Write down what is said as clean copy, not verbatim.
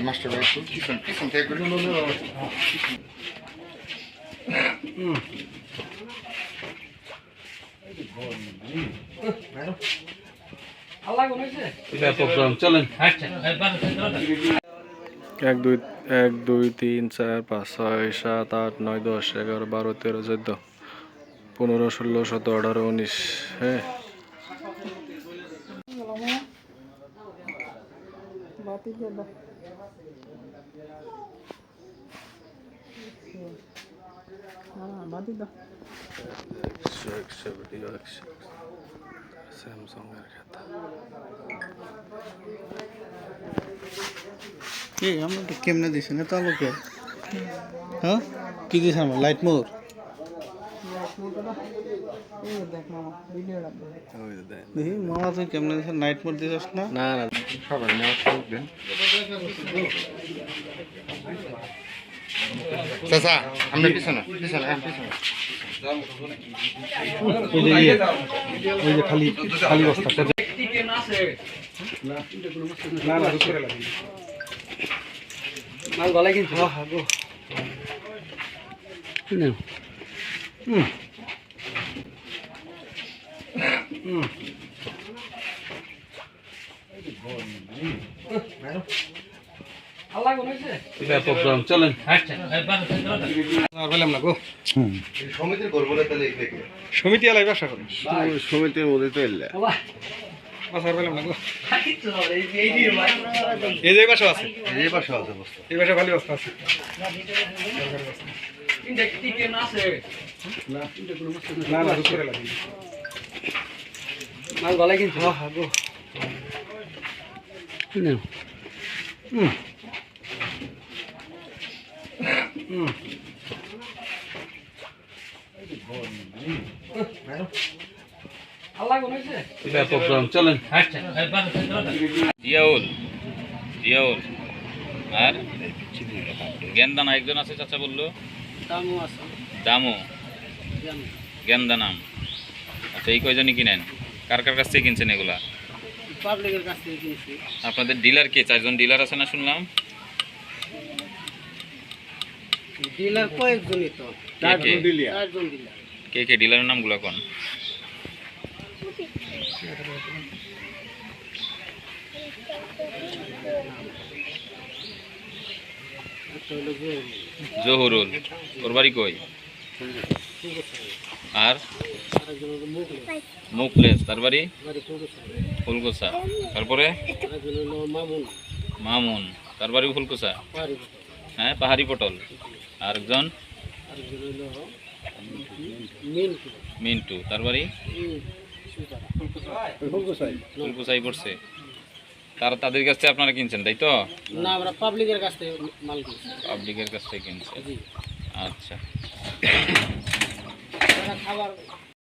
Master ভাই পিছন থেকে চলেন। 1 2 3 4 5 6 7 8 9 10 11 12 13 14 15 16 17 18 19 হ্যাঁ স্যামসাং এর খাতা এই আমরা তো কেমনে দিছি না তালুকে হ্যাঁ কি দিছ আমরা লাইট মোর দেখি মামা তুই কেমনে দিছ নাইট মোড দিছস না না না সবাই নেওয়া থাকবেন চাচা আমরা পিছনে পিছনে পিছনে ওই যে খালি খালি বস্তা না না দুপুরে লাগে মাল গলায় কিন্তু হ্যাঁ গো না চলেন। পেলাম না গো সমিতির গর্ব তাহলে সমিতি আলাই ব্যবসা করে সমিতির মধ্যে তো এলে বাসার পেলাম না গো এই যে বাসা আছে এই পাশে আছে বস্তা এই বাসা খালি বস্তা আছে না না দুপুরে লাগে মাল গলায় কিন্তু হ্যাঁ গো চলেন। জিয়াউল জিয়াউল আর গেন্দানা একজন আছে চাচা বললো দামু গেন্দা নাম আচ্ছা এই কয়জনই কিনেন কার কার কাছ থেকে কিনছেন এগুলা পাবলিকের কাছ থেকে কিনছি আপনাদের ডিলার কে 4 জন ডিলার আছে না শুনলাম ডিলার কয়েকজনই তো কে কে? 4 জন ডিলার কে কে ডিলারের নামগুলো কোন জহুরুল ওর বাড়ি কই আর মুকলেশ তার বাড়ি ফুলকুসা তারপরে মামুন তার বাড়ি ফুলকুসা হ্যাঁ পাহাড়ি পটল আরেকজন মিন্টু তার বাড়ি ফুলকুসাই পড়ছে তাদের কাছ থেকে আপনারা কিনছেন তাই তো না আমরা পাবলিকের কাছ থেকে মাল কিনছি পাবলিকের কাছ থেকে কিনছেন আচ্ছা খাবার